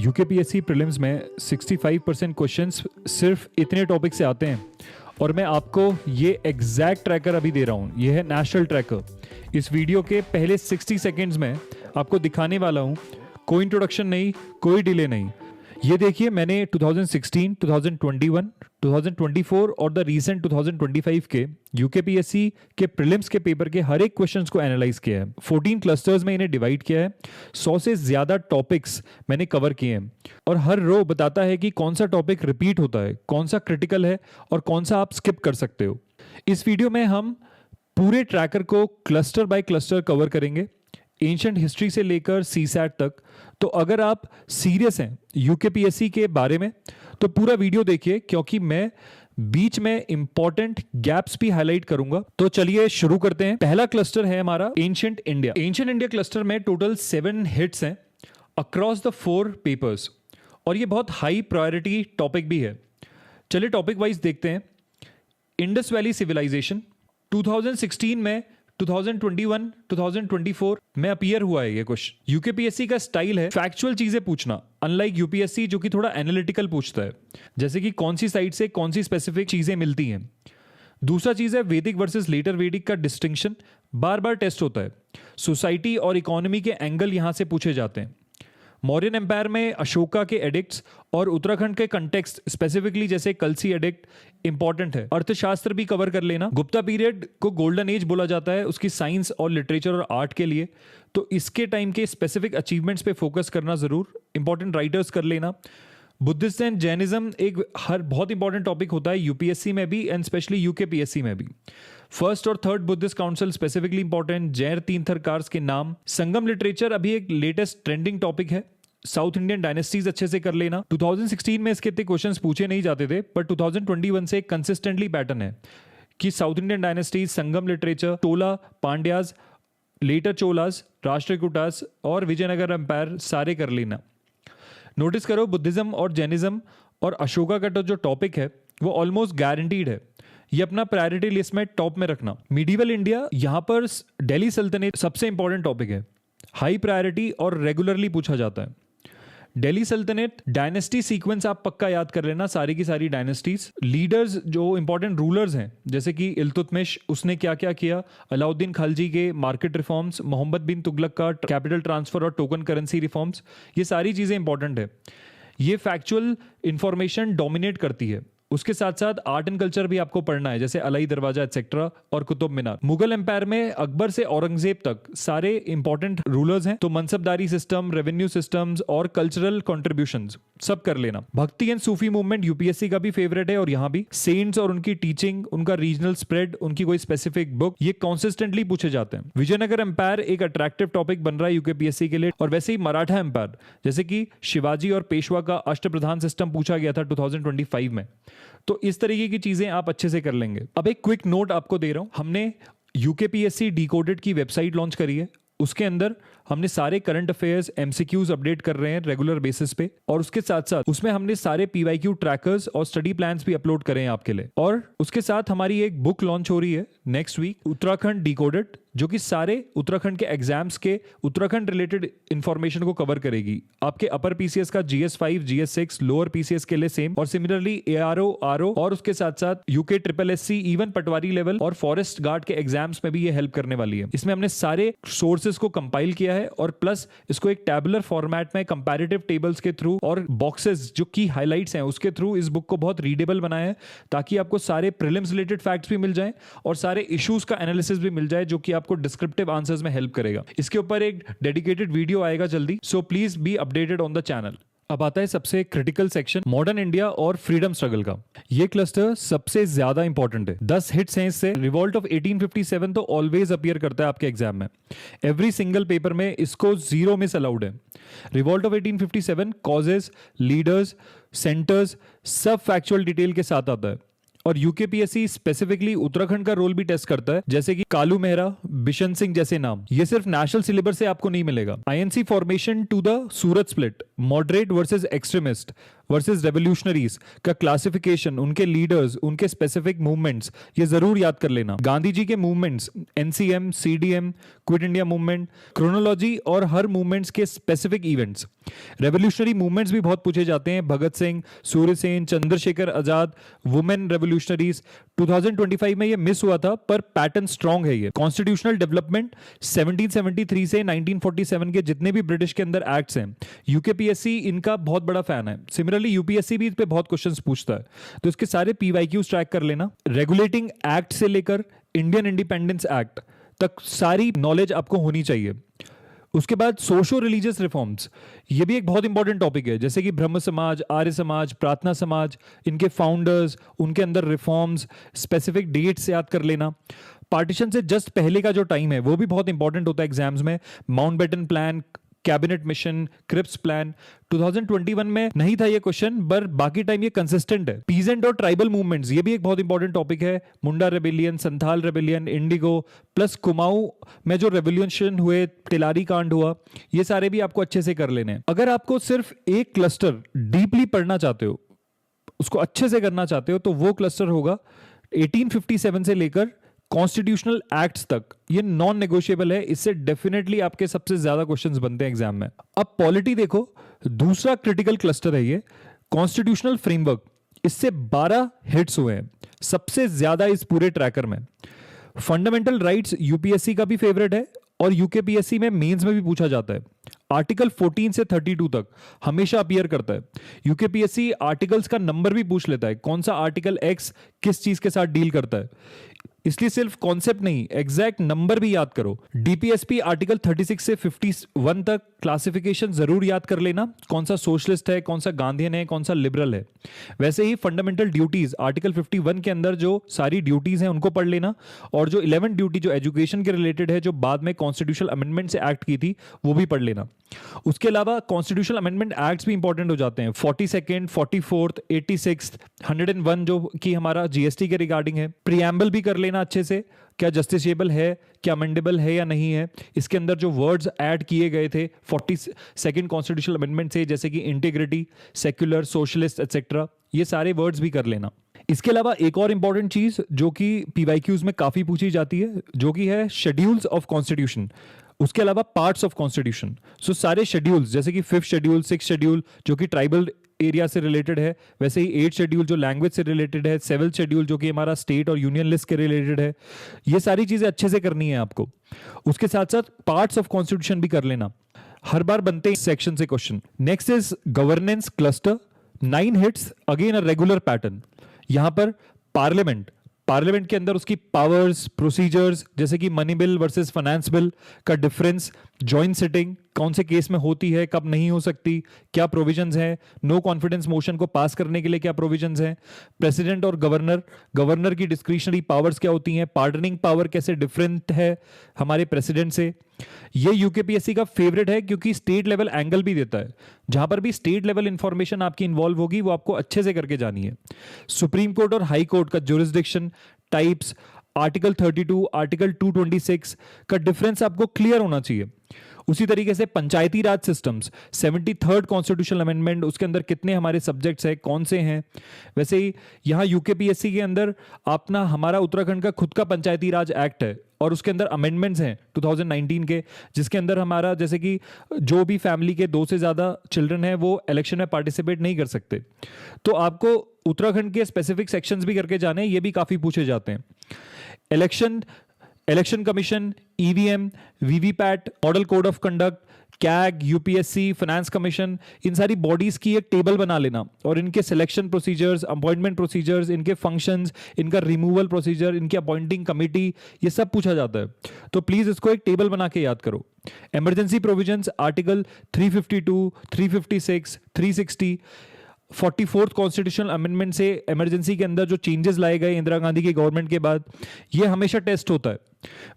UKPSC prelims में 65% questions सिर्फ इतने टॉपिक से आते हैं और मैं आपको ये एग्जैक्ट ट्रैकर अभी दे रहा हूँ। ये है नेशनल ट्रैकर। इस वीडियो के पहले 60 सेकेंड्स में आपको दिखाने वाला हूँ, कोई इंट्रोडक्शन नहीं, कोई डिले नहीं। ये देखिए, मैंने 2016, 2021, 2024 और द रीसेंट 2025 के यूकेपीएससी के प्रीलिम्स के पेपर के हर एक क्वेश्चंस को एनालाइज किया है। 14 क्लस्टर्स में इन्हें डिवाइड किया है। 100 से ज्यादा टॉपिक्स मैंने कवर किए हैं और हर रो बताता है कि कौन सा टॉपिक रिपीट होता है, कौन सा क्रिटिकल है और कौन सा आप स्किप कर सकते हो। इस वीडियो में हम पूरे ट्रैकर को क्लस्टर बाय क्लस्टर कवर करेंगे, एंशिएंट हिस्ट्री से लेकर सीसैट तक। तो अगर आप सीरियस हैं यूकेपीएससी के बारे में तो पूरा वीडियो देखिए, क्योंकि मैं बीच में इंपॉर्टेंट गैप्स भी हाईलाइट करूंगा। तो चलिए शुरू करते हैं। पहला क्लस्टर है हमारा ancient India. Ancient India cluster में टोटल 7 हिट्स हैं अक्रॉस द 4 पेपर्स और ये बहुत हाई प्रायोरिटी टॉपिक भी है। चलिए टॉपिक वाइज देखते हैं। इंडस वैली सिविलाइजेशन 2016 में 2021, 2024 में अपीयर हुआ है ये क्वेश्चन। यूकेपीएससी का स्टाइल है फैक्चुअल चीजें पूछना, अनलाइक यूपीएससी जो कि थोड़ा एनालिटिकल पूछता है, जैसे कि कौन सी साइट से कौन सी स्पेसिफिक चीजें मिलती हैं। दूसरा चीज है वैदिक वर्सेस लेटर वैदिक का डिस्टिंक्शन बार बार टेस्ट होता है। सोसाइटी और इकोनॉमी के एंगल यहां से पूछे जाते हैं। मौर्यन एम्पायर में अशोका के एडिक्ट्स और उत्तराखंड के कंटेक्स्ट स्पेसिफिकली जैसे कलसी एडिक्ट इंपॉर्टेंट है। अर्थशास्त्र भी कवर कर लेना। गुप्ता पीरियड को गोल्डन एज बोला जाता है उसकी साइंस और लिटरेचर और आर्ट के लिए, तो इसके टाइम के स्पेसिफिक अचीवमेंट्स पे फोकस करना जरूर। इंपॉर्टेंट राइटर्स कर लेना। बुद्धिस्ट एंड जैनिज्म एक हर बहुत इंपॉर्टेंट टॉपिक होता है यूपीएससी में भी एंड स्पेशली यूकेपीएससी में भी। फर्स्ट और third Buddhist council specifically important. Jain tirthankars के नाम। संगम लिटरेचर अभी एक लेटेस्ट ट्रेंडिंग टॉपिक है। साउथ इंडियन डायनेस्टीज अच्छे से कर लेना। 2016 में इसके इतने क्वेश्चंस पूछे नहीं जाते थे, पर 2021 से कंसिस्टेंटली पैटर्न है कि साउथ इंडियन डायनेस्टीज, संगम लिटरेचर, टोला, पांड्याज, लेटर चोलास, राष्ट्रकूटास और विजयनगर एम्पायर सारे कर लेना। नोटिस करो बुद्धिज्म और जैनिज्म और अशोका का जो टॉपिक है वो ऑलमोस्ट गारंटीड है। ये अपना प्रायोरिटी लिस्ट में टॉप में रखना। मिडिवल इंडिया, यहां पर दिल्ली सल्तनत सबसे इंपॉर्टेंट टॉपिक है, हाई प्रायोरिटी और रेगुलरली पूछा जाता है। दिल्ली सल्तनत डायनेस्टी सीक्वेंस आप पक्का याद कर लेना, सारी की सारी डायनेस्टीज। लीडर्स जो इंपॉर्टेंट रूलर्स हैं जैसे कि इल्तुतमिश, उसने क्या क्या किया, अलाउद्दीन खिलजी के मार्केट रिफॉर्म्स, मोहम्मद बिन तुगलक का कैपिटल ट्रांसफर और टोकन करेंसी रिफॉर्म्स, ये सारी चीजें इंपॉर्टेंट है। ये फैक्चुअल इंफॉर्मेशन डोमिनेट करती है। उसके साथ साथ आर्ट एंड कल्चर भी आपको पढ़ना है, जैसे अलाई दरवाजा एक्सेट्रा और कुतुब मीनार। मुगल एम्पायर में अकबर से औरंगजेब तक सारे इंपॉर्टेंट रूलर्स हैं, तो मनसबदारी सिस्टम, रेवेन्यू सिस्टम्स और कल्चरल कंट्रीब्यूशंस सब कर लेना। भक्ति एंड सूफी मूवमेंट यूपीएससी का भी फेवरेट है और यहाँ भी सेंट्स और उनकी टीचिंग, उनका रीजनल स्प्रेड, उनकी कोई स्पेसिफिक बुक, ये कॉन्सिस्टेंटली पूछे जाते हैं। विजयनगर एम्पायर एक अट्रैक्टिव टॉपिक बन रहा है यूकेपीएससी के लिए। और वैसे ही मराठा एम्पायर, जैसे कि शिवाजी और पेशवा का अष्टप्रधान सिस्टम पूछा गया था 2025 में। तो इस तरीके की चीजें आप अच्छे से कर लेंगे। अब एक क्विक नोट आपको दे रहा हूं, हमने यूकेपीएससी डिकोडेड की वेबसाइट लॉन्च करी है। उसके अंदर हमने सारे करंट अफेयर्स, एमसीक्यूज अपडेट कर रहे हैं रेगुलर बेसिस पे, और उसके साथ साथ उसमें हमने सारे पीवाईक्यू ट्रैकर्स और स्टडी प्लान्स भी अपलोड करे हैं आपके लिए। और उसके साथ हमारी एक बुक लॉन्च हो रही है नेक्स्ट वीक, उत्तराखंड डिकोडेड, जो कि सारे उत्तराखंड के एग्जाम्स के उत्तराखंड रिलेटेड इंफॉर्मेशन को कवर करेगी। आपके अपर पीसीएस का GS5, GS6, लोअर पीसीएस के लिए सेम, और सिमिलरली ARO, RO और उसके साथ साथ यूके SSSC, इवन पटवारी लेवल और फॉरेस्ट गार्ड के एग्जाम्स में भी ये हेल्प करने वाली है। इसमें हमने सारे सोर्सेज को कंपाइल किया है और प्लस इसको एक टैबुलर फॉर्मेट में कंपैरेटिव टेबल्स के थ्रू और बॉक्सेस जो की हाइलाइट्स हैं उसके थ्रू इस बुक को बहुत रीडेबल बनाया है, ताकि आपको सारे प्रीलिम्स रिलेटेड फैक्ट्स भी मिल जाएं और सारे इश्यूज का एनालिसिस भी मिल जाए, जो कि आपको डिस्क्रिप्टिव आंसर्स में हेल्प करेगा। इसके ऊपर एक डेडिकेटेड वीडियो आएगा जल्दी, so please be updated on the channel. अब आता है सबसे क्रिटिकल सेक्शन, मॉडर्न इंडिया और फ्रीडम स्ट्रगल का। ये क्लस्टर सबसे ज्यादा इंपॉर्टेंट है। 10 हिट्स हैं इससे। रिवॉल्ट ऑफ 1857 तो ऑलवेज अपीयर करता है आपके एग्जाम में, एवरी सिंगल पेपर में इसको 0 मिस अलाउड है। Revolt of 1857 causes, leaders, centres सब फैक्चुअल डिटेल के साथ आता है। और यूकेपीएससी स्पेसिफिकली उत्तराखंड का रोल भी टेस्ट करता है, जैसे कि कालू मेहरा, बिशन सिंह जैसे नाम। ये सिर्फ नेशनल सिलेबस से आपको नहीं मिलेगा। INC formation to the Surat split, moderate versus extremist, versus revolutionaries का क्लासिफिकेशन, उनके लीडर्स, उनके स्पेसिफिक मूवमेंट्स, ये जरूर याद कर लेना। गांधी जी के movements, NCM, CDM, quit India movement, chronology और हर मूवमेंट्स के स्पेसिफिक इवेंट्स। रेवोल्यूशनरी मूवमेंट्स भी बहुत पूछे जाते हैं, भगत सिंह, सूर्य सेन, चंद्रशेखर आजाद, वुमेन रेवोल्यूशनरीज। 2025 में ये मिस हुआ था, पर पैटर्न स्ट्रांग है ये। कॉन्स्टिट्यूशनल डेवलपमेंट 1773 से 1947 के जितने भी ब्रिटिश के अंदर एक्ट्स हैं, यूकेपीएससी इनका बहुत बड़ा फैन है। सिमिलरली यूपीएससी भी इस पे बहुत क्वेश्चंस पूछता है, तो इसके सारे पीवाईक्यूज ट्रैक कर लेना। रेगुलेटिंग एक्ट से लेकर इंडियन इंडिपेंडेंस एक्ट तक सारी नॉलेज आपको होनी चाहिए। उसके बाद सोशो रिलीजियस रिफॉर्म्स, ये भी एक बहुत इंपॉर्टेंट टॉपिक है, जैसे कि ब्रह्म समाज, आर्य समाज, प्रार्थना समाज, इनके फाउंडर्स, उनके अंदर रिफॉर्म्स, स्पेसिफिक डेट्स याद कर लेना। पार्टीशन से जस्ट पहले का जो टाइम है वो भी बहुत इंपॉर्टेंट होता है एग्जाम्स में। Mountbatten plan, cabinet mission, Cripps plan. 2021 में नहीं था ये क्वेश्चन, पर बाकी टाइम ये कंसिस्टेंट है। पीजेंट और ट्राइबल मूवमेंट्स, ये भी एक बहुत इंपॉर्टेंट टॉपिक है। Munda rebellion, Santhal rebellion, indigo, plus Kumaon में जो रेवोल्यूशन हुए, तिलारी कांड हुआ, ये सारे भी आपको अच्छे से कर लेने हैं। अगर आपको सिर्फ एक क्लस्टर डीपली पढ़ना चाहते हो, उसको अच्छे से करना चाहते हो, तो वो क्लस्टर होगा 1857 से लेकर कॉन्स्टिट्यूशनल एक्ट्स तक। ये नॉन नेगोशिएबल है, इससे डेफिनेटली आपके सबसे ज्यादा क्वेश्चंस बनते हैं एग्जाम में। अब पॉलिटी देखो, दूसरा क्रिटिकल क्लस्टर है ये, कॉन्स्टिट्यूशनल फ्रेमवर्क। इससे 12 हिट्स हुए हैं, सबसे ज्यादा इस पूरे ट्रैकर में। फंडामेंटल राइट्स यूपीएससी का भी फेवरेट है और यूकेपीएससी में मेंस में भी पूछा जाता है। आर्टिकल 14 से 32 तक हमेशा अपीयर करता है। यूकेपीएससी आर्टिकल्स का नंबर भी पूछ लेता है, कौन सा आर्टिकल एक्स किस चीज के साथ डील करता है, इसलिए सिर्फ कॉन्सेप्ट नहीं, एग्जैक्ट नंबर भी याद करो। डीपीएसपी आर्टिकल 36 से 51 तक क्लासिफिकेशन जरूर याद कर लेना, कौन सा सोशलिस्ट है, कौन सा गांधीयन है, कौन सा लिबरल है। वैसे ही फंडामेंटल ड्यूटीज आर्टिकल 51 के अंदर जो सारी ड्यूटीज हैं उनको पढ़ लेना, और जो 11th ड्यूटी जो एजुकेशन के रिलेटेड है, जो बाद में कॉन्स्टिट्यूशनल अमेंडमेंट से एक्ट की थी, वो भी पढ़ लेना। उसके अलावा कॉन्स्टिट्यूशनल अमेंडमेंट एक्ट्स भी इंपॉर्टेंट हो जाते हैं। 42nd, 44th, 86th, 101 जो कि हमारा जीएसटी के रिगार्डिंग है। प्रियम्बल भी कर लेना अच्छे से, क्या जस्टिसेबल है, क्या अमेंडेबल है या नहीं है। इसके अंदर जो वर्ड्स ऐड किए गए थे 42nd कॉन्स्टिट्यूशनल अमेंडमेंट से, जैसे कि इंटीग्रिटी, सेक्युलर, सोशलिस्ट एटसेट्रा, ये सारे वर्ड्स भी कर लेना। इसके अलावा एक और इंपॉर्टेंट चीज जो कि पीवाईक्यूज में काफी पूछी जाती है, जो कि है शेड्यूल्स ऑफ कॉन्स्टिट्यूशन। उसके अलावा पार्ट्स ऑफ कॉन्स्टिट्यूशन। सो सारे शेड्यूल्स, जैसे कि 5th शेड्यूल, 6th शेड्यूल जो कि ट्राइबल एरिया से रिलेटेड है, वैसे ही 8th शेड्यूल जो लैंग्वेज से रिलेटेड है, 7th शेड्यूल जो कि हमारा स्टेट और यूनियन लिस्ट के रिलेटेड है, ये सारी चीजें अच्छे से करनी है आपको। उसके साथ साथ पार्ट्स ऑफ कॉन्स्टिट्यूशन भी कर लेना, हर बार बनते हैं इस सेक्शन से question. Next is governance cluster, 9 hits, again a regular pattern. यहां पर पार्लियामेंट के अंदर उसकी पावर्स, प्रोसीजर्स, जैसे कि money bill versus finance bill का डिफरेंस, जॉइंट सिटिंग कौन से केस में होती है, कब नहीं हो सकती, क्या प्रोविजंस हैं, नो कॉन्फिडेंस मोशन को पास करने के लिए क्या प्रोविजंस हैं, प्रेसिडेंट और गवर्नर की डिस्क्रिशनरी पावर्स क्या होती हैं, पार्डनिंग पावर कैसे डिफरेंट है हमारे प्रेसिडेंट से। ये यूकेपीएससी का फेवरेट है, क्योंकि स्टेट लेवल एंगल भी देता है। जहां पर भी स्टेट लेवल इंफॉर्मेशन आपकी इन्वॉल्व होगी, वो आपको अच्छे से करके जानी है। सुप्रीम कोर्ट और हाई कोर्ट का ज्यूरिसडिक्शन, टाइप्स, आर्टिकल 32, आर्टिकल 226 का डिफरेंस आपको क्लियर होना चाहिए। उसी तरीके से पंचायती राज सिस्टम्स, 73rd कॉन्स्टिट्यूशनल अमेंडमेंट, उसके अंदर कितने हमारे सब्जेक्ट्स हैं, कौन से हैं। वैसे ही यहाँ यूकेपीएससी के अंदर अपना हमारा उत्तराखंड का खुद का पंचायती राज एक्ट है, और उसके अंदर अमेंडमेंट्स हैं 2019 के, जिसके अंदर हमारा जैसे कि जो भी फैमिली के 2 से ज्यादा चिल्ड्रन है वो इलेक्शन में पार्टिसिपेट नहीं कर सकते। तो आपको उत्तराखंड के स्पेसिफिक सेक्शंस भी करके जाने, ये भी काफी पूछे जाते हैं। Election commission, EVM, VVPAT, model code of conduct, CAG, UPSC, finance commission, इन सारी बॉडीज की एक टेबल बना लेना, और इनके सिलेक्शन प्रोसीजर्स, अपॉइंटमेंट प्रोसीजर्स, इनके फंक्शंस, इनका रिमूवल प्रोसीजर, इनकी अपॉइंटिंग कमिटी, ये सब पूछा जाता है। तो प्लीज इसको एक टेबल बना के याद करो। Emergency provisions, article 352, 356, 360, 44th constitutional amendment से इमरजेंसी के अंदर जो चेंजेस लाए गए इंदिरा गांधी की गवर्नमेंट के बाद, ये हमेशा टेस्ट होता है।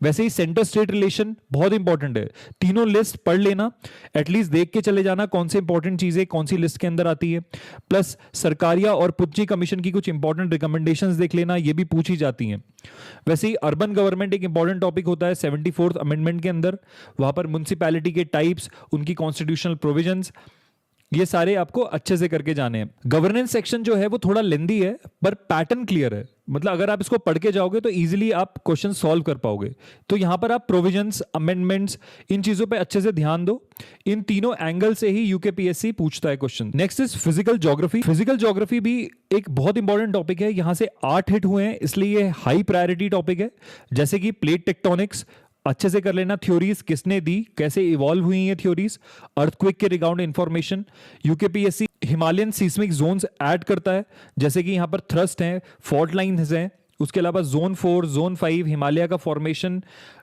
वैसे ही सेंटर स्टेट रिलेशन बहुत इंपॉर्टेंट है, तीनों लिस्ट पढ़ लेना, एटलीस्ट देख के चले जाना कौन से इंपॉर्टेंट चीजें कौन सी लिस्ट के अंदर आती है। प्लस सरकारिया और पुच्ची कमीशन की कुछ इंपॉर्टेंट रिकमेंडेशंस देख लेना, ये भी पूछी जाती हैं। वैसे ही अर्बन गवर्नमेंट एक इंपॉर्टेंट टॉपिक होता है 74th अमेंडमेंट के अंदर, वहां पर म्युनिसिपैलिटी के टाइप्स, उनकी कॉन्स्टिट्यूशनल प्रोविजंस, ये सारे आपको अच्छे से करके जाने हैं। गवर्नेंस सेक्शन जो है वो थोड़ा लेंदी है पर पैटर्न क्लियर है, मतलब अगर आप इसको पढ़ के जाओगे तो इजीली आप क्वेश्चन सॉल्व कर पाओगे। तो यहां पर आप प्रोविजंस, अमेंडमेंट्स, इन चीजों पे अच्छे से ध्यान दो। इन तीनों एंगल से ही यूकेपीएससी पूछता है question. Next is physical geography. Physical geography भी एक बहुत इंपॉर्टेंट टॉपिक है। यहां से 8 हिट हुए हैं, इसलिए ये हाई प्रायोरिटी टॉपिक है। जैसे कि प्लेट टेक्टोनिक्स अच्छे से कर लेना, थ्योरीज किसने दी, कैसे इवॉल्व हुई ये थ्योरीज, अर्थक्वेक के regarding information. UKPSC Himalayan seismic zones add करता है, जैसे कि यहां पर थ्रस्ट हैं, फॉल्ट लाइन्स हैं, उसके अलावा जोन 4, जोन 5, हिमालय का फॉर्मेशन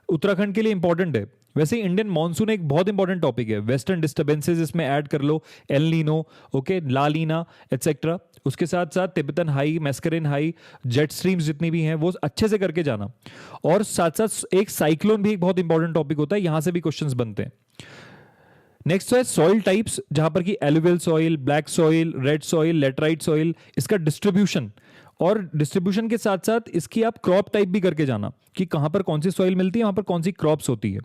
उत्तराखंड के लिए इंपॉर्टेंट है। वैसे इंडियन मॉनसून एक बहुत इंपॉर्टेंट टॉपिक है, वेस्टर्न डिस्टर्बेंसेस इसमें ऐड कर लो, El Nino, okay, La Nina etcetera. उसके साथ साथ Tibetan high, Mascarene high, jet streams जितनी भी हैं वो अच्छे से करके जाना। और साथ साथ एक साइक्लोन भी एक बहुत इंपॉर्टेंट टॉपिक होता है, यहां से भी क्वेश्चंस बनते हैं। नेक्स्ट है सॉइल टाइप्स, जहां पर कि alluvial soil, black soil, red soil, laterite soil, इसका डिस्ट्रीब्यूशन, और डिस्ट्रीब्यूशन के साथ साथ इसकी आप क्रॉप टाइप भी करके जाना कि कहां पर कौन सी सॉइल मिलती है, वहां पर कौन सी क्रॉप्स होती है।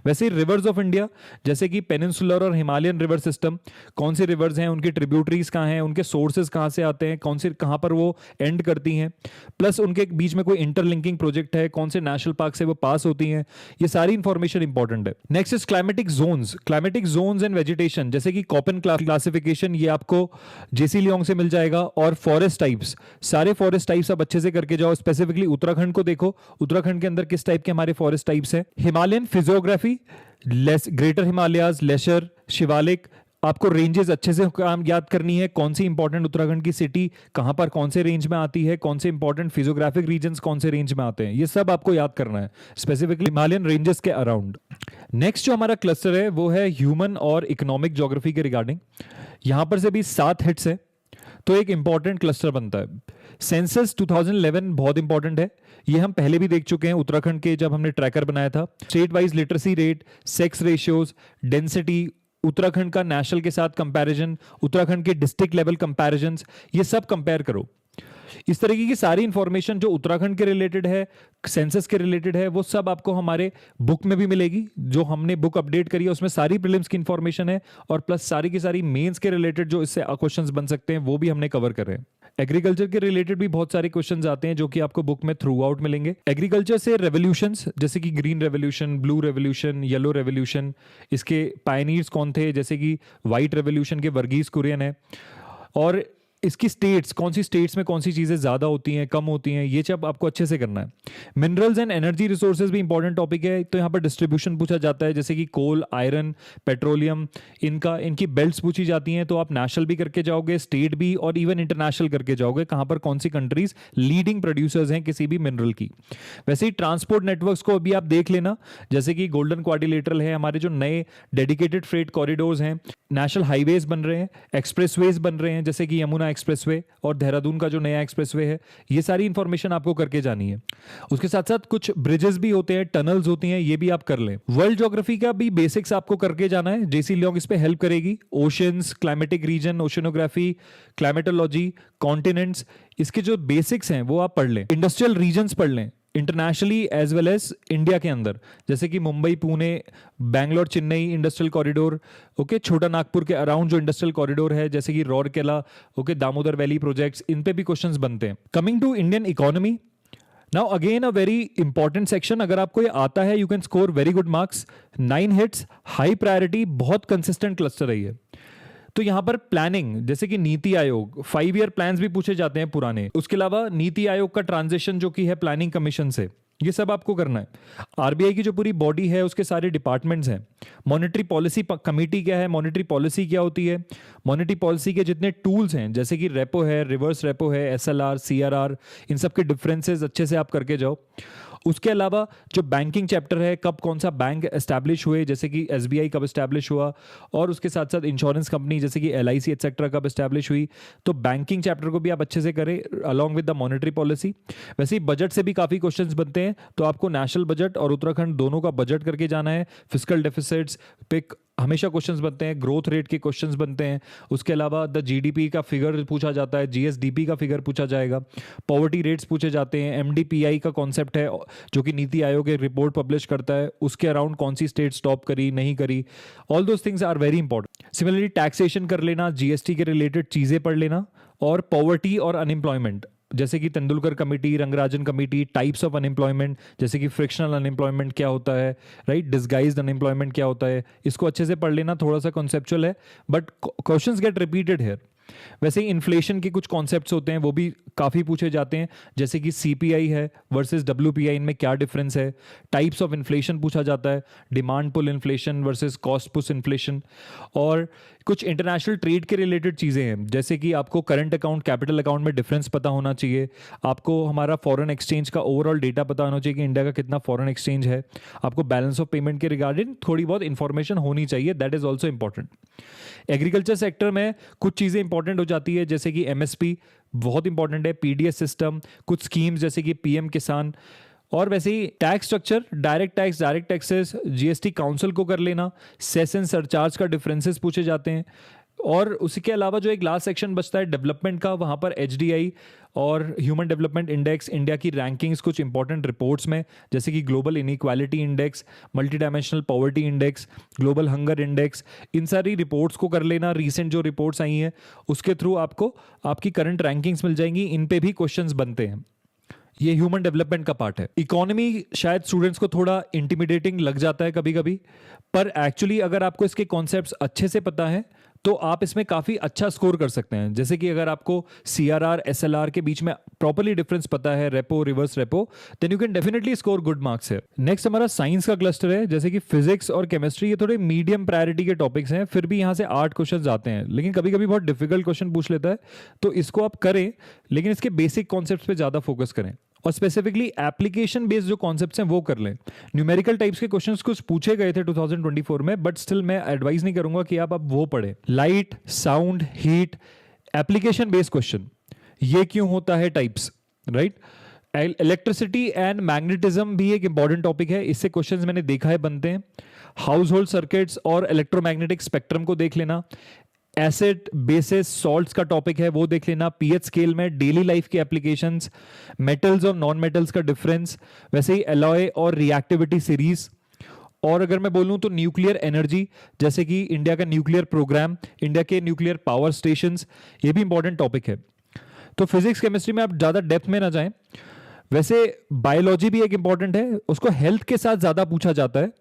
वैसे रिवर्स ऑफ इंडिया, जैसे कि पेनिनसुलर और हिमालयन रिवर सिस्टम, कौन सी रिवर्स हैं, उनकी ट्रिब्यूटरीज कहां हैं, उनके सोर्सेज कहां से आते हैं, कौन से कहां पर वो एंड करती हैं, प्लस उनके बीच में कोई इंटरलिंकिंग प्रोजेक्ट है, कौन से नेशनल पार्क से वो पास होती हैं, ये सारी इंफॉर्मेशन इंपॉर्टेंट है। Next is climatic zones and vegetation, जैसे कि कॉपन क्लासिफिकेशन, ये आपको जेसी लियोंग से मिल जाएगा। और फॉरेस्ट टाइप्स, सारे फॉरेस्ट टाइप्स आप अच्छे से करके जाओ। स्पेसिफिकली उत्तराखंड को देखो, उत्तराखंड के अंदर किस टाइप के हमारे फॉरेस्ट टाइप्स हैं। Himalayan physiography, greater Himalayas, lesser, Shivalik, आपको रेंजेस अच्छे से काम याद करनी है, कौन सी इंपॉर्टेंट उत्तराखंड की सिटी कहां पर कौन से रेंज में आती है, कौन से इंपॉर्टेंट फिजियोग्राफिक रीजन्स कौन से रेंज में आते हैं, ये सब आपको याद करना है, स्पेसिफिकली हिमालयन रेंजेस के अराउंड। नेक्स्ट जो हमारा क्लस्टर है वो है ह्यूमन और इकोनॉमिक ज्योग्राफी के रिगार्डिंग। यहां पर से भी 7 हिट्स है, तो एक इंपॉर्टेंट क्लस्टर बनता है। सेंसस 2011 बहुत इंपॉर्टेंट है, ये हम पहले भी देख चुके हैं उत्तराखंड के जब हमने ट्रैकर बनाया था। State wise literacy rate, sex ratios, density, Uttarakhand का नेशनल के साथ कंपैरिजन, उत्तराखंड के डिस्ट्रिक्ट लेवल कंपैरिजंस, ये सब कंपेयर करो। इस तरीके की सारी इंफॉर्मेशन जो उत्तराखंड के रिलेटेड है, सेंसस के रिलेटेड है, वो सब आपको हमारे बुक में भी मिलेगी। जो हमने बुक अपडेट करी है उसमें सारी प्रीलिम्स की इंफॉर्मेशन है, और प्लस सारी की सारी मेंस के रिलेटेड जो इससे क्वेश्चंस बन सकते हैं वो भी हमने कवर कर रहे हैं। एग्रीकल्चर के रिलेटेड भी बहुत सारे क्वेश्चंस आते हैं जो कि आपको बुक में थ्रू आउट मिलेंगे। एग्रीकल्चर से रेवोल्यूशंस, जैसे कि green revolution, blue revolution, yellow revolution, इसके पायनियर्स कौन थे, जैसे कि व्हाइट रेवोल्यूशन के वर्गीस कुरियन है। और इसकी स्टेट्स, कौन सी स्टेट्स में कौन सी चीजें ज्यादा होती हैं, कम होती हैं, ये सब आपको अच्छे से करना है। मिनरल्स एंड एनर्जी रिसोर्सेज भी इंपॉर्टेंट टॉपिक है, तो यहाँ पर डिस्ट्रीब्यूशन पूछा जाता है, जैसे कि कोल, आयरन, पेट्रोलियम, इनकी बेल्ट्स पूछी जाती हैं, तो आप नेशनल भी करके जाओगे, स्टेट भी, और इवन इंटरनेशनल करके जाओगे, कहां पर कौन सी कंट्रीज लीडिंग प्रोड्यूसर्स हैं किसी भी मिनरल की। वैसे ही ट्रांसपोर्ट नेटवर्क्स को अभी आप देख लेना, जैसे कि गोल्डन क्वाड्रिलेटरल है, हमारे जो नए डेडिकेटेड फ्रेट कॉरिडोर्स हैं, नेशनल हाईवेज बन रहे हैं, एक्सप्रेसवेज बन रहे हैं, जैसे कि यमुना एक्सप्रेसवे और देहरादून का जो नया एक्सप्रेसवे है, ये सारी इंफॉर्मेशन आपको करके जानी है। उसके साथ साथ कुछ ब्रिजेस भी होते हैं, टनल्स होती हैं, ये भी आप कर लें। वर्ल्ड ज्योग्राफी का भी बेसिक्स आपको करके जाना है, जेसी लियोंग इस पे हेल्प करेगी। Oceans, climatic reason, oceanography, climatology, continents, इसके जो बेसिक्स हैं वो आप पढ़ लें। इंडस्ट्रियल रीजन्स पढ़ लें, internationally as well as India के अंदर, जैसे कि Mumbai, Pune, Bangalore, Chennai industrial corridor, okay, Chhota Nagpur के अराउंड जो इंडस्ट्रियल कॉरिडोर है, जैसे कि Rourkela, okay, Damodar valley projects, इन पे भी क्वेश्चंस बनते हैं। Coming to Indian economy, now again a very important section, अगर आपको ये आता है you can score very good marks. 9 hits, high priority, बहुत कंसिस्टेंट क्लस्टर है ये। तो यहां पर प्लानिंग, जैसे कि नीति आयोग, 5 ईयर प्लान्स भी पूछे जाते हैं पुराने। उसके अलावा नीति आयोग का ट्रांजिशन जो कि है प्लानिंग कमीशन से, ये सब आपको करना है। आरबीआई की जो पूरी बॉडी है उसके सारे डिपार्टमेंट्स हैं। मॉनेटरी पॉलिसी कमेटी क्या है, मॉनेटरी पॉलिसी क्या होती है, मॉनेटरी पॉलिसी के जितने टूल्स हैं, जैसे कि रेपो है, रिवर्स रेपो है, एसएलआर, सीआरआर, इन सब के डिफरेंसेस अच्छे से आप करके जाओ। उसके अलावा जो बैंकिंग चैप्टर है, कब कौन सा बैंक एस्टैब्लिश हुए, जैसे कि एसबीआई कब एस्टैब्लिश हुआ, और उसके साथ साथ इंश्योरेंस कंपनी जैसे कि एलआईसी एटसेट्रा कब एस्टैब्लिश हुई, तो बैंकिंग चैप्टर को भी आप अच्छे से करें along with the monetary policy. वैसे ही बजट से भी काफी क्वेश्चंस बनते हैं, तो आपको नेशनल बजट और उत्तराखंड दोनों का बजट करके जाना है। फिस्कल डेफिसिट्स, पिक हमेशा क्वेश्चंस बनते हैं, ग्रोथ रेट के क्वेश्चंस बनते हैं, उसके अलावा द जीडीपी का फिगर पूछा जाता है, जीएसडीपी का फिगर पूछा जाएगा, पॉवर्टी रेट्स पूछे जाते हैं, एमडीपीआई का कॉन्सेप्ट है जो कि नीति आयोग एक रिपोर्ट पब्लिश करता है, उसके अराउंड कौन सी स्टेट स्टॉप करी नहीं करी, all those things are very important. Similarly taxation कर लेना, जीएसटी के रिलेटेड चीज़ें पढ़ लेना, और पॉवर्टी और अनएम्प्लॉयमेंट जैसे कि Tendulkar committee, Rangarajan committee, types of unemployment जैसे कि फ्रिक्शनल अनएम्प्लॉयमेंट क्या होता है, राइट, डिस्गाइज्ड अनएम्प्लॉयमेंट क्या होता है, इसको अच्छे से पढ़ लेना। थोड़ा सा कॉन्सेप्चुअल है but questions get repeated here. वैसे ही इन्फ्लेशन के कुछ कॉन्सेप्ट्स होते हैं वो भी काफ़ी पूछे जाते हैं, जैसे कि सीपीआई है वर्सेस डब्ल्यूपीआई, इनमें क्या डिफरेंस है, टाइप्स ऑफ इन्फ्लेशन पूछा जाता है, demand pull inflation versus cost push inflation, और कुछ इंटरनेशनल ट्रेड के रिलेटेड चीज़ें हैं जैसे कि आपको करंट अकाउंट कैपिटल अकाउंट में डिफरेंस पता होना चाहिए, आपको हमारा फॉरेन एक्सचेंज का ओवरऑल डेटा पता होना चाहिए कि इंडिया का कितना फॉरेन एक्सचेंज है, आपको बैलेंस ऑफ पेमेंट के रिगार्डिंग थोड़ी बहुत इंफॉर्मेशन होनी चाहिए, that is also important. Agriculture sector में कुछ चीज़ें इंपॉर्टेंट हो जाती है जैसे कि एमएसपी बहुत इंपॉर्टेंट है, पीडीएस सिस्टम, कुछ स्कीम्स जैसे कि पीएम किसान, और वैसे ही tax structure, direct tax, direct taxes, GST council को कर लेना, सेस एंड सरचार्ज का डिफरेंसेस पूछे जाते हैं, और उसी के अलावा जो एक लास्ट सेक्शन बचता है डेवलपमेंट का, वहाँ पर एचडीआई और ह्यूमन डेवलपमेंट इंडेक्स, इंडिया की रैंकिंग्स कुछ इंपॉर्टेंट रिपोर्ट्स में जैसे कि global inequality index, multi dimensional poverty index, global hunger index, इन सारी रिपोर्ट्स को कर लेना। रिसेंट जो रिपोर्ट्स आई हैं उसके थ्रू आपको आपकी करंट रैंकिंग्स मिल जाएंगी, इन पे भी क्वेश्चंस बनते हैं। ये ह्यूमन डेवलपमेंट का पार्ट है। इकोनॉमी शायद स्टूडेंट्स को थोड़ा इंटिमिडेटिंग लग जाता है कभी कभी, पर एक्चुअली अगर आपको इसके कॉन्सेप्ट्स अच्छे से पता है तो आप इसमें काफ़ी अच्छा स्कोर कर सकते हैं। जैसे कि अगर आपको सीआरआर एसएलआर के बीच में प्रॉपर्ली डिफरेंस पता है, repo reverse repo, then you can definitely score good marks है। नेक्स्ट हमारा साइंस का क्लस्टर है, जैसे कि फिजिक्स और केमिस्ट्री, ये थोड़े मीडियम प्रायोरिटी के टॉपिक्स हैं, फिर भी यहाँ से 8 क्वेश्चन आते हैं, लेकिन कभी कभी बहुत डिफिकल्ट क्वेश्चन पूछ लेता है, तो इसको आप करें लेकिन इसके बेसिक कॉन्सेप्ट पे ज़्यादा फोकस करें, और स्पेसिफिकली एप्लीकेशन बेस्ड जो कॉन्सेप्ट्स हैं वो कर लें। न्यूमेरिकल टाइप्स के क्वेश्चंस कुछ पूछे गए थे 2024 में, बट स्टिल मैं एडवाइस नहीं करूंगा कि आप अब वो पढ़ें। Light, sound, heat, application based question, ये क्यों होता है types, right. Electricity and magnetism भी एक इंपॉर्टेंट टॉपिक है, इससे क्वेश्चंस मैंने देखा है बनते हैं। हाउस होल्ड सर्किट्स और इलेक्ट्रोमैग्नेटिक स्पेक्ट्रम को देख लेना। एसिड, बेसिस, सॉल्ट्स का टॉपिक है वो देख लेना। पीएच स्केल में डेली लाइफ के एप्लीकेशंस, मेटल्स और नॉन मेटल्स का डिफरेंस, वैसे ही एलॉय और रिएक्टिविटी सीरीज। और अगर मैं बोलूं तो न्यूक्लियर एनर्जी, जैसे कि इंडिया का न्यूक्लियर प्रोग्राम, इंडिया के न्यूक्लियर पावर स्टेशंस, ये भी इंपॉर्टेंट टॉपिक है। तो फिजिक्स केमिस्ट्री में आप ज़्यादा डेप्थ में ना जाएं। वैसे बायोलॉजी भी एक इंपॉर्टेंट है, उसको हेल्थ के साथ ज़्यादा पूछा जाता है,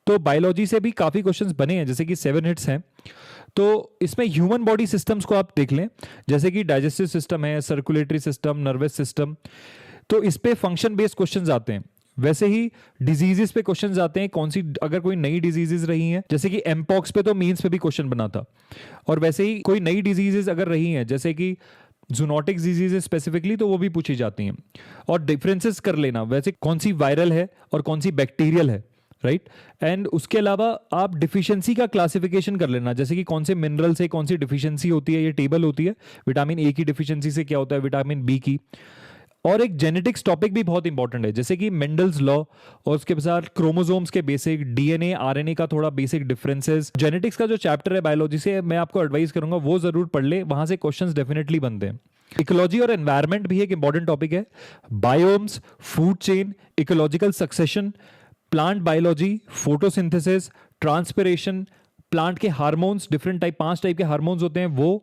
तो बायोलॉजी से भी काफ़ी क्वेश्चंस बने हैं, जैसे कि 7 हिट्स हैं। तो इसमें ह्यूमन बॉडी सिस्टम्स को आप देख लें, जैसे कि डाइजेस्टिव सिस्टम है, सर्कुलेटरी सिस्टम, नर्वस सिस्टम, तो इस पे फंक्शन बेस्ड क्वेश्चंस आते हैं। वैसे ही डिजीजेस पे क्वेश्चंस आते हैं, कौन सी अगर कोई नई डिजीजेस रही हैं, जैसे कि एमपॉक्स पे तो मीन्स पे भी क्वेश्चन बना था, और वैसे ही कोई नई डिजीजेस अगर रही हैं जैसे कि जूनोटिक डिजीजेस स्पेसिफिकली, तो वो भी पूछी जाती हैं। और डिफरेंसेस कर लेना, वैसे कौन सी वायरल है और कौन सी बैक्टीरियल है, राइट। एंड उसके अलावा आप डिफिशियंसी का क्लासिफिकेशन कर लेना, जैसे कि कौन से मिनरल से कौन सी डिफिशियंसी होती है, ये टेबल होती है। विटामिन ए की डिफिशियंसी से क्या होता है, विटामिन बी की। और एक जेनेटिक्स टॉपिक भी बहुत इंपॉर्टेंट है, जैसे कि मेंडल्स लॉ, और उसके साथ क्रोमोसोम्स के बेसिक, डीएनए आरएनए का थोड़ा बेसिक डिफरेंसेस। जेनेटिक्स का जो चैप्टर है बायोलॉजी से, मैं आपको एडवाइस करूंगा वो जरूर पढ़ ले, वहां से क्वेश्चंस डेफिनेटली बनते हैं। इकोलॉजी और एनवायरनमेंट भी एक इंपॉर्टेंट टॉपिक है। Biomes, food chain, ecological succession, plant biology, photosynthesis, transpiration, plant के हार्मोन्स, डिफरेंट टाइप 5 टाइप के हार्मोन्स होते हैं वो,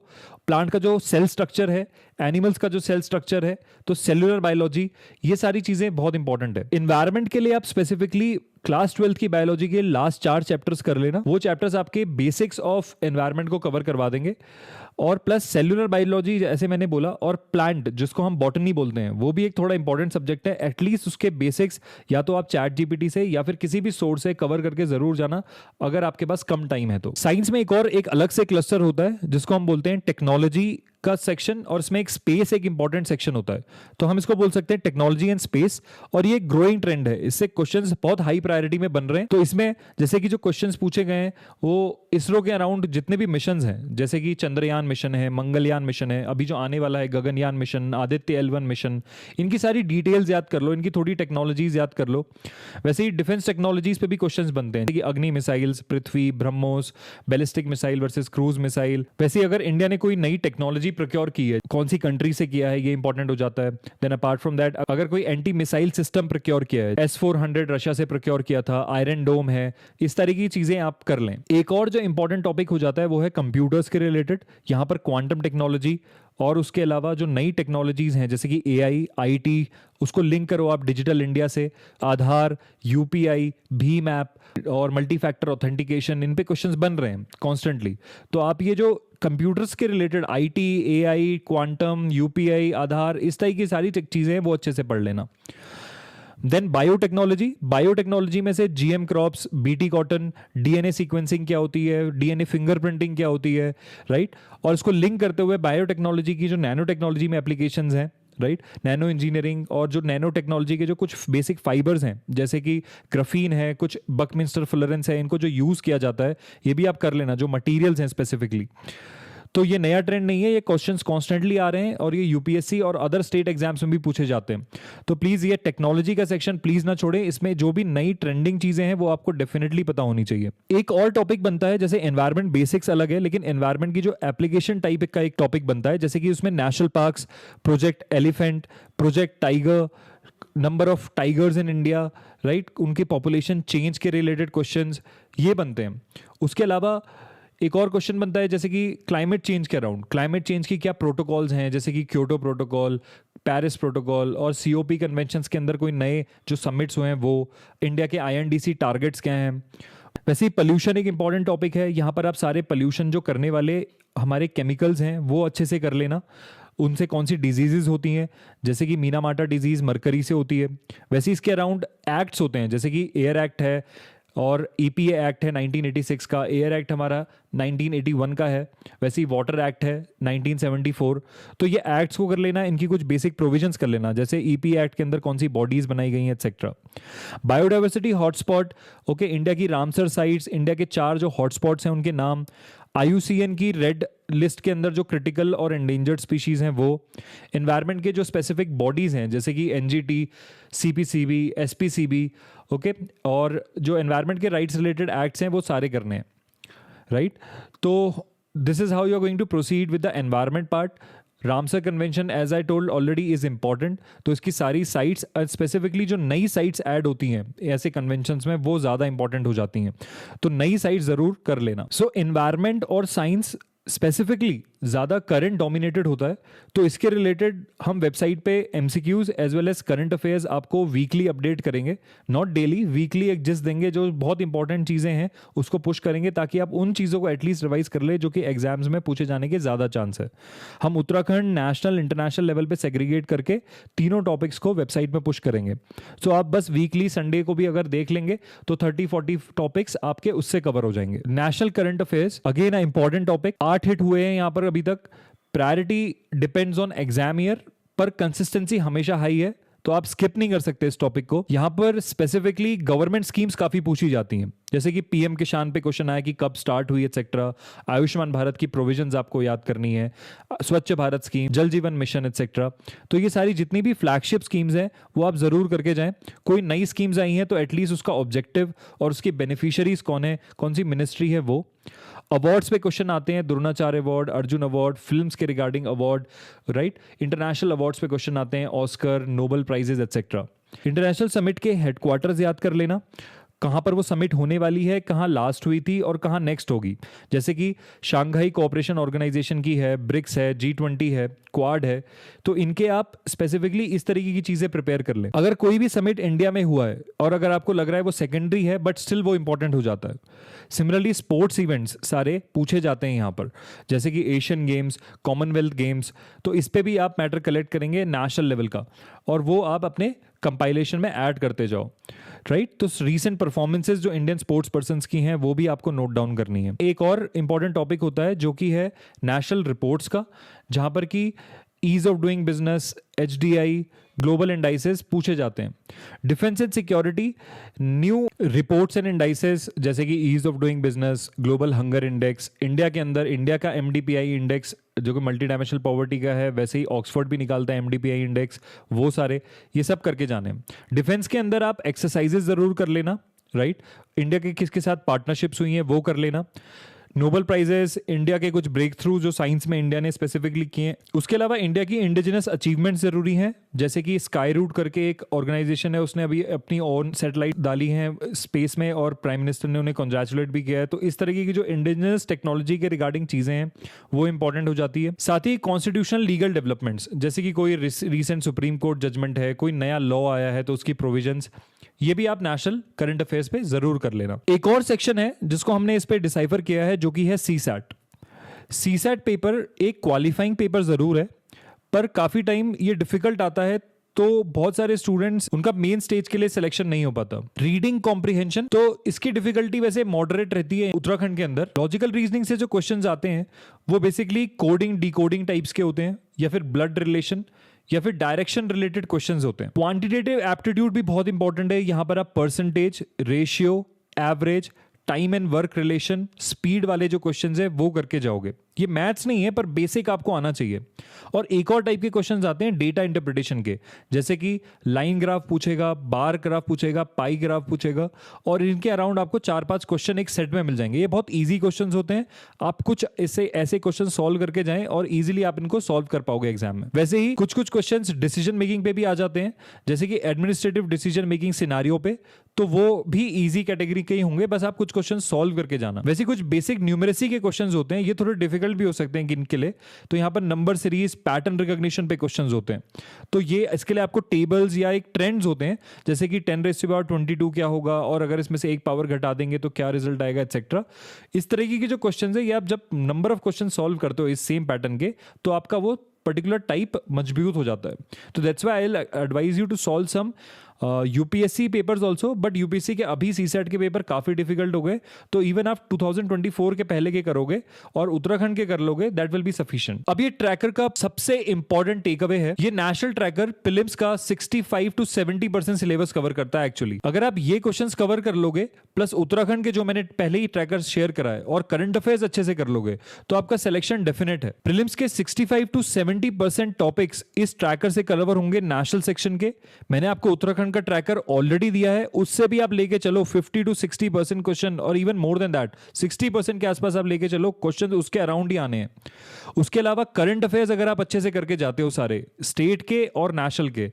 प्लांट का जो सेल स्ट्रक्चर है, एनिमल्स का जो सेल स्ट्रक्चर है, तो सेलुलर बायोलॉजी, ये सारी चीजें बहुत इंपॉर्टेंट है। इन्वायरमेंट के लिए आप स्पेसिफिकली क्लास 12 की बायोलॉजी के लास्ट 4 चैप्टर्स कर लेना, वो चैप्टर्स आपके बेसिक्स ऑफ एनवायरनमेंट को कवर करवा देंगे। और प्लस सेलुलर बायोलॉजी जैसे मैंने बोला, और प्लांट जिसको हम बॉटनी बोलते हैं, वो भी एक थोड़ा इंपॉर्टेंट सब्जेक्ट है। एटलीस्ट उसके बेसिक्स या तो आप चैट जीपीटी से या फिर किसी भी सोर्स से कवर करके जरूर जाना, अगर आपके पास कम टाइम है तो। साइंस में एक अलग से क्लस्टर होता है जिसको हम बोलते हैं टेक्नोलॉजी का सेक्शन और इसमें एक स्पेस एक इंपॉर्टेंट सेक्शन होता है, तो हम इसको बोल सकते हैं टेक्नोलॉजी एंड स्पेस। और ये ग्रोइंग ट्रेंड है, इससे क्वेश्चंस बहुत हाई प्रायोरिटी में बन रहे हैं। तो इसमें जैसे कि जो क्वेश्चंस पूछे गए हैं वो इसरो के अराउंड जितने भी मिशन हैं, जैसे कि चंद्रयान मिशन है, मंगलयान मिशन है, अभी जो आने वाला है Gaganyaan mission, Aditya L1 mission, इनकी सारी डिटेल्स याद कर लो, इनकी थोड़ी टेक्नोलॉजीज याद कर लो। वैसे ही डिफेंस टेक्नोलॉजीज पे भी क्वेश्चंस बनते हैं, जैसे कि Agni missiles, Prithvi, BrahMos, ballistic missile versus cruise missile. वैसे अगर इंडिया ने कोई नई टेक्नोलॉजी प्रोक्योर की है, कौन सी कंट्री से किया है, ये इंपॉर्टेंट हो जाता है। देन अपार्ट फ्रॉम दैट, अगर कोई एंटी मिसाइल सिस्टम प्रोक्योर किया है, S-400 रशिया से प्रोक्योर किया था, आयरन डोम है, इस तरह की चीजें आप कर लें। एक और जो इंपॉर्टेंट टॉपिक हो जाता है वो है कंप्यूटर्स के रिलेटेड, यहाँ पर क्वांटम टेक्नोलॉजी और उसके अलावा जो नई टेक्नोलॉजीज हैं जैसे कि AI, IT, उसको लिंक करो आप डिजिटल इंडिया से, आधार, UPI, भीम ऐप और मल्टी फैक्टर ऑथेंटिकेशन, इन पे क्वेश्चंस बन रहे हैं कॉन्स्टेंटली। तो आप ये जो कंप्यूटर्स के related IT, AI, quantum, UPI, आधार, इस तरह की सारी चीजें हैं वो अच्छे से पढ़ लेना। देन बायोटेक्नोलॉजी में से GM crops, BT cotton, DNA sequencing क्या होती है, DNA फिंगरप्रिंटिंग क्या होती है, राइट। और इसको लिंक करते हुए बायोटेक्नोलॉजी की जो नैनो टेक्नोलॉजी में एप्लीकेशंस हैं, राइट, नैनो इंजीनियरिंग और जो नैनो टेक्नोलॉजी के जो कुछ बेसिक फाइबर्स हैं जैसे कि ग्राफीन है, कुछ बकमिंस्टर फ्लोरेंस है, इनको जो यूज किया जाता है ये भी आप कर लेना, जो मटेरियल्स हैं स्पेसिफिकली। तो ये नया ट्रेंड नहीं है, ये क्वेश्चंस कॉन्स्टेंटली आ रहे हैं और ये UPSC और अदर स्टेट एग्जाम्स में भी पूछे जाते हैं। तो प्लीज ये टेक्नोलॉजी का सेक्शन प्लीज ना छोड़ें, इसमें जो भी नई ट्रेंडिंग चीजें हैं वो आपको डेफिनेटली पता होनी चाहिए। एक और टॉपिक बनता है, जैसे एनवायरमेंट बेसिक्स अलग है, लेकिन एनवायरमेंट की जो एप्लीकेशन टाइप का एक टॉपिक बनता है, जैसे कि उसमें national parks, project elephant, project tiger, number of tigers in India, right, उनकी पॉपुलेशन चेंज के रिलेटेड क्वेश्चंस ये बनते हैं। उसके अलावा एक और क्वेश्चन बनता है जैसे कि क्लाइमेट चेंज के अराउंड, क्लाइमेट चेंज की क्या प्रोटोकॉल्स हैं, जैसे कि क्योटो प्रोटोकॉल, पेरिस प्रोटोकॉल और COP कन्वेंशंस के अंदर कोई नए जो समिट्स हुए हैं वो, इंडिया के INDC टारगेट्स क्या हैं। वैसे ही पोल्यूशन एक इंपॉर्टेंट टॉपिक है, यहाँ पर आप सारे पोल्यूशन जो करने वाले हमारे केमिकल्स हैं वो अच्छे से कर लेना, उनसे कौन सी डिजीजेज होती हैं, जैसे कि मीनामाटा डिजीज मरकरी से होती है। वैसे इसके अराउंड एक्ट्स होते हैं, जैसे कि एयर एक्ट है और EPA एक्ट है 1986 का, एयर एक्ट हमारा 1981 का है, वैसे ही वाटर एक्ट है 1974। तो ये एक्ट्स को कर लेना, इनकी कुछ बेसिक प्रोविजंस कर लेना, जैसे EPA एक्ट के अंदर कौन सी बॉडीज बनाई गई हैं etcetera. Biodiversity hotspot, okay, India की रामसर साइट्स, इंडिया के 4 जो हॉटस्पॉट्स हैं उनके नाम, IUCN की रेड लिस्ट के अंदर जो क्रिटिकल और एंडेंजर्ड स्पीशीज हैं वो, एनवायरनमेंट के जो स्पेसिफिक बॉडीज हैं जैसे कि NGT, CPCB, SPCB, ओके, और जो एनवायरनमेंट के राइट्स रिलेटेड एक्ट्स हैं वो सारे करने हैं, राइट। तो this is how you are going to proceed with the environment part. Ramsar convention as I told already is important, तो इसकी सारी साइट्स, स्पेसिफिकली जो नई साइट्स ऐड होती हैं ऐसे कन्वेंशंस में वो ज़्यादा इंपॉर्टेंट हो जाती हैं, तो नई साइट्स ज़रूर कर लेना। सो एनवायरनमेंट और साइंस स्पेसिफिकली ज़्यादा करंट डोमिनेटेड होता है, तो इसके रिलेटेड हम वेबसाइट पे MCQs as well as current affairs आपको वीकली अपडेट करेंगे, नॉट डेली, वीकली एक जिस देंगे जो बहुत इंपॉर्टेंट चीज़ें हैं उसको पुश करेंगे ताकि आप उन चीज़ों को एटलीस्ट रिवाइज कर ले जो कि एग्जाम्स में पूछे जाने के ज़्यादा चांस है। हम उत्तराखंड नेशनल इंटरनेशनल लेवल पे सेग्रीगेट करके तीनों टॉपिक्स को वेबसाइट में पुश करेंगे। सो आप बस वीकली संडे को भी अगर देख लेंगे तो 30-40 टॉपिक्स आपके उससे कवर हो जाएंगे। National current affairs again a important topic, 8 hit हुए हैं यहाँ पर अभी तक। Priority depends on exam year, पर कंसिस्टेंसी हमेशा हाई है, तो आप स्किप नहीं कर सकते इस टॉपिक को। यहां पर स्पेसिफिकली गवर्नमेंट स्कीम्स काफी पूछी जाती हैं, जैसे कि PM किसान पे क्वेश्चन आया कि कब स्टार्ट हुई एक्सेट्रा, आयुष्मान भारत की प्रोविजंस आपको याद करनी है, स्वच्छ भारत स्कीम, जल जीवन मिशन एक्सेट्रा। तो ये सारी जितनी भी फ्लैगशिप स्कीम्स हैं वो आप जरूर करके जाएं। कोई नई स्कीम्स आई हैं तो एटलीस्ट उसका ऑब्जेक्टिव और उसकी बेनिफिशियरीज कौन है, कौन सी मिनिस्ट्री है वो। अवार्ड्स पे क्वेश्चन आते हैं, Dronacharya award, Arjuna award, films के regarding award, right. International awards पे क्वेश्चन आते हैं, Oscar, Nobel prizes etcetera. International summit के हेडक्वार्टर्स याद कर लेना, कहाँ पर वो समिट होने वाली है, कहाँ लास्ट हुई थी और कहाँ नेक्स्ट होगी। जैसे कि शांघाई कोऑपरेशन ऑर्गेनाइजेशन की है, ब्रिक्स है, G20 है, क्वाड है, तो इनके आप स्पेसिफिकली इस तरीके की चीजें प्रिपेयर कर लें। अगर कोई भी समिट इंडिया में हुआ है और अगर आपको लग रहा है वो सेकेंडरी है बट स्टिल वो इंपॉर्टेंट हो जाता है। सिमिलरली स्पोर्ट्स इवेंट्स सारे पूछे जाते हैं यहाँ पर, जैसे कि एशियन गेम्स, कॉमनवेल्थ गेम्स, तो इस पे भी आप मैटर कलेक्ट करेंगे नेशनल लेवल का और वो आप अपने कंपाइलेशन में ऐड करते जाओ, राइट? तो रीसेंट परफॉर्मेंसेज जो इंडियन स्पोर्ट्स पर्सन्स की हैं वो भी आपको नोट डाउन करनी है। एक और इंपॉर्टेंट टॉपिक होता है जो कि है नेशनल रिपोर्ट्स का, जहां पर कि ease of doing business, HDI, global indices पूछे जाते हैं। Defence and security, new reports and indices जैसे कि ease of doing business, global hunger index, India के अंदर इंडिया का एमडीपीआई इंडेक्स जो कि मल्टी डायमेंशनल पॉवर्टी का है, वैसे ही ऑक्सफोर्ड भी निकालता है एमडीपीआई इंडेक्स, वो सारे ये सब करके जाने। डिफेंस के अंदर आप एक्सरसाइजेज जरूर कर लेना, राइट? इंडिया के किसके साथ पार्टनरशिप्स हुई हैं वो कर लेना। नोबेल प्राइजेस, इंडिया के कुछ ब्रेक थ्रू जो साइंस में इंडिया ने स्पेसिफिकली किए हैं। उसके अलावा इंडिया की इंडिजिनस अचीवमेंट्स जरूरी हैं, जैसे कि स्काई रूट करके एक ऑर्गेनाइजेशन है, उसने अभी अपनी ओन सैटेलाइट डाली है स्पेस में और प्राइम मिनिस्टर ने उन्हें कॉन्ग्रेचुलेट भी किया है। तो इस तरीके की जो इंडिजिनस टेक्नोलॉजी के रिगार्डिंग चीजें हैं वो इंपॉर्टेंट हो जाती है। साथ ही कॉन्स्टिट्यूशनल लीगल डेवलपमेंट्स, जैसे कि कोई रिसेंट सुप्रीम कोर्ट जजमेंट है, कोई नया लॉ आया है तो उसकी प्रोविजंस, ये भी आप नेशनल करंट अफेयर्स पे जरूर कर लेना। एक और सेक्शन है जिसको हमने इस पे डिसाइफर किया है जो कि है सीसैट। सीसैट पेपर एक क्वालिफाइंग पेपर जरूर है, पर काफी टाइम ये डिफिकल्ट आता है, तो बहुत सारे स्टूडेंट्स उनका मेन स्टेज के लिए सिलेक्शन नहीं हो पाता। रीडिंग कॉम्प्रिहेंशन, तो इसकी डिफिकल्टी वैसे मॉडरेट रहती है उत्तराखंड के अंदर। लॉजिकल रीजनिंग से जो क्वेश्चंस आते हैं वो बेसिकली कोडिंग डिकोडिंग टाइप्स के होते हैं, या फिर ब्लड रिलेशन या फिर डायरेक्शन रिलेटेड क्वेश्चंस होते हैं। क्वांटिटेटिव एप्टीट्यूड भी बहुत इंपॉर्टेंट है। यहां पर आप percentage, ratio, average, time and work relation, speed वाले जो क्वेश्चंस है वो करके जाओगे। ये मैथ्स नहीं है पर बेसिक आपको आना चाहिए। और एक और टाइप के क्वेश्चंस आते हैं डेटा इंटरप्रिटेशन के, जैसे कि लाइन ग्राफ पूछेगा, बार ग्राफ पूछेगा, पाई ग्राफ पूछेगा, और इनके अराउंड आपको 4-5 क्वेश्चन एक सेट में मिल जाएंगे। ये बहुत ईजी क्वेश्चंस होते हैं, आप कुछ ऐसे क्वेश्चन सॉल्व करके जाएं और इजीली आप इनको सॉल्व कर पाओगे एग्जाम में। वैसे ही कुछ क्वेश्चंस डिसीजन मेकिंग पे भी आ जाते हैं, जैसे कि एडमिनिस्ट्रेटिव डिसीजन मेकिंग सिनारियो पे, तो वो भी इजी कैटेगरी के ही होंगे, बस आप कुछ क्वेश्चन सॉल्व करके जाना। वैसे कुछ बेसिक न्यूमेरेसी के क्वेश्चंस होते हैं, ये थोड़े डिफिकल्ट भी हो सकते हैं किनके लिए, तो यहां पर नंबर सीरीज, पैटर्न रिकॉग्निशन पे क्वेश्चंस होते हैं। तो ये इसके लिए आपको टेबल्स या एक ट्रेंड्स होते हैं, जैसे कि 10⁻22 क्या होगा, और अगर इसमें से एक पावर घटा देंगे तो क्या रिजल्ट आएगा, एक्सेट्रा। इस तरीके की जो क्वेश्चंस है, ये आप जब नंबर ऑफ क्वेश्चन सॉल्व करते हो इस सेम पैटर्न के, तो आपका वो पर्टिकुलर टाइप मजबूत हो जाता है। तो that's why I will advise you to solve some UPSC papers also, but UPSC के अभी सीसेट के पेपर काफी डिफिकल्ट हो गए, तो इवन आप 2024 के पहले के करोगे और उत्तराखंड के कर लोगे, दैट विल बी सफिशिएंट। अब ये ट्रैकर का सबसे इंपॉर्टेंट टेक अवे है, ये नेशनल ट्रैकर प्रीलिम्स का 65 to 70% सिलेबस कवर करता है एक्चुअली। अगर आप ये क्वेश्चंस कवर कर लोगे, प्लस उत्तराखंड के जो मैंने पहले ही ट्रैकर शेयर करा है, और करंट अफेयर्स अच्छे से कर लोगे, तो आपका सिलेक्शन डेफिनेट है। प्रीलिम्स के 65 to 70% टॉपिक्स इस ट्रैकर से कवर होंगे नेशनल सेक्शन के। मैंने आपको उत्तराखंड का ट्रैकर ऑलरेडी दिया है, उससे भी आप लेके चलो 50 to 60% क्वेश्चन, और इवन मोर देन दैट 60% के आसपास आप लेके चलो, क्वेश्चन उसके अराउंड ही आने हैं। उसके अलावा करंट अफेयर्स अगर आप अच्छे से करके जाते हो सारे स्टेट के और नेशनल के,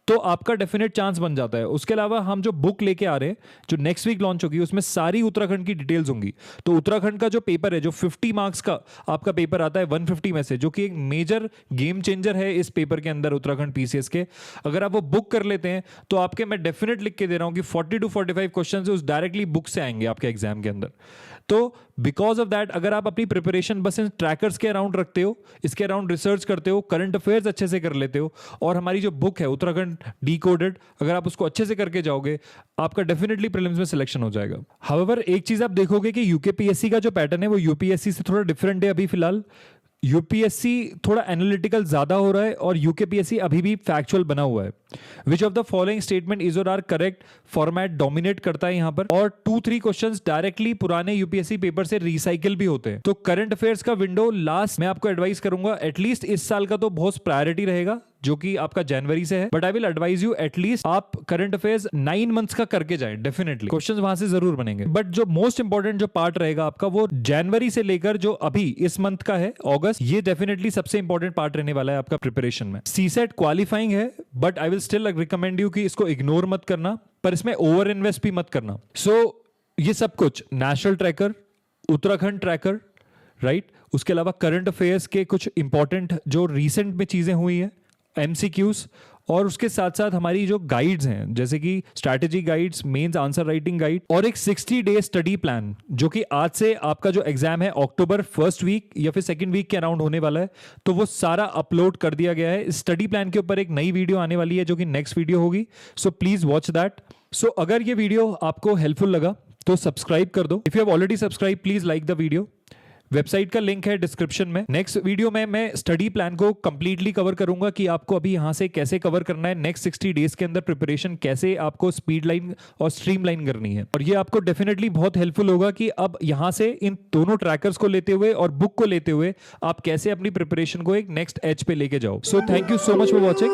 तो आपका डेफिनेट चांस बन जाता है। उसके अलावा हम जो बुक लेके आ रहे हैं, जो नेक्स्ट वीक लॉन्च होगी, उसमें सारी उत्तराखंड की डिटेल्स होंगी। तो उत्तराखंड का जो पेपर है, जो 50 मार्क्स का आपका पेपर आता है 150 में से, जो कि एक मेजर गेम चेंजर है इस पेपर के अंदर उत्तराखंड पीसीएस के, अगर आप वो बुक कर लेते हैं तो आपके, मैं डेफिनेट लिख के दे रहा हूं कि 40 to 45 क्वेश्चंस उस डायरेक्टली बुक से आएंगे आपके एग्जाम के अंदर। तो बिकॉज ऑफ दैट, अगर आप अपनी प्रिपरेशन बस इन ट्रैकर्स के अराउंड रखते हो, इसके अराउंड रिसर्च करते हो, करंट अफेयर्स अच्छे से कर लेते हो, और हमारी जो बुक है उत्तराखंड डिकोडेड, अगर आप उसको अच्छे से करके जाओगे, आपका डेफिनेटली प्रीलिम्स में सिलेक्शन हो जाएगा। हाउएवर एक चीज आप देखोगे कि यूकेपीएससी का जो पैटर्न है वो यूपीएससी से थोड़ा डिफरेंट है अभी फिलहाल। यूपीएससी थोड़ा एनालिटिकल ज्यादा हो रहा है और यूकेपीएससी अभी भी फैक्चुअल बना हुआ है। Which of the following statement is और आर करेक्ट, फॉर्मेट डोमिनेट करता है यहां पर, और 2-3 क्वेश्चंस डायरेक्टली पुराने यूपीएससी पेपर से रिसाइकिल भी होते हैं। तो करंट अफेयर्स का विंडो लास्ट मैं आपको एडवाइस करूंगा, एटलीस्ट इस साल का तो बहुत प्रायोरिटी रहेगा, जो कि आपका जनवरी से है, but I will advise you at least आप करंट अफेयर्स 9 मंथ्स का करके जाएं। डेफिनेटली क्वेश्चंस वहां से जरूर बनेंगे, बट जो मोस्ट इंपॉर्टेंट जो पार्ट रहेगा आपका, वो जनवरी से लेकर जो अभी इस मंथ का है अगस्त, ये डेफिनेटली सबसे इंपॉर्टेंट पार्ट रहने वाला है आपका प्रिपरेशन में। सीसेट क्वालिफाइंग है, but I will still recommend you कि इसको इग्नोर मत करना, पर इसमें ओवर इन्वेस्ट भी मत करना। सो ये सब कुछ national tracker, Uttarakhand tracker, right, उसके अलावा करंट अफेयर्स के कुछ इंपॉर्टेंट जो रिसेंट में चीजें हुई है, एमसीक्यूज, और उसके साथ साथ हमारी जो गाइड्स हैं जैसे कि strategy guides, mains answer writing guide और एक 60 डे स्टडी प्लान जो कि आज से आपका जो एग्जाम है अक्टूबर फर्स्ट वीक या फिर सेकंड वीक के अराउंड होने वाला है, तो वो सारा अपलोड कर दिया गया है। इस स्टडी प्लान के ऊपर एक नई वीडियो आने वाली है जो कि नेक्स्ट वीडियो होगी, सो प्लीज वॉच दैट। सो अगर ये वीडियो आपको हेल्पफुल लगा तो सब्सक्राइब कर दो। If you have already subscribe please like the video. Website का लिंक है डिस्क्रिप्शन में। नेक्स्ट वीडियो में मैं स्टडी प्लान को कंप्लीटली कवर करूंगा कि आपको अभी यहां से कैसे कवर करना है, नेक्स्ट 60 डेज के अंदर प्रिपरेशन कैसे आपको स्पीड लाइन और स्ट्रीम लाइन करनी है। और ये आपको डेफिनेटली बहुत हेल्पफुल होगा कि अब यहां से इन दोनों ट्रैकर्स को लेते हुए और बुक को लेते हुए आप कैसे अपनी प्रिपरेशन को एक नेक्स्ट एज पे लेके जाओ। So thank you so much for watching.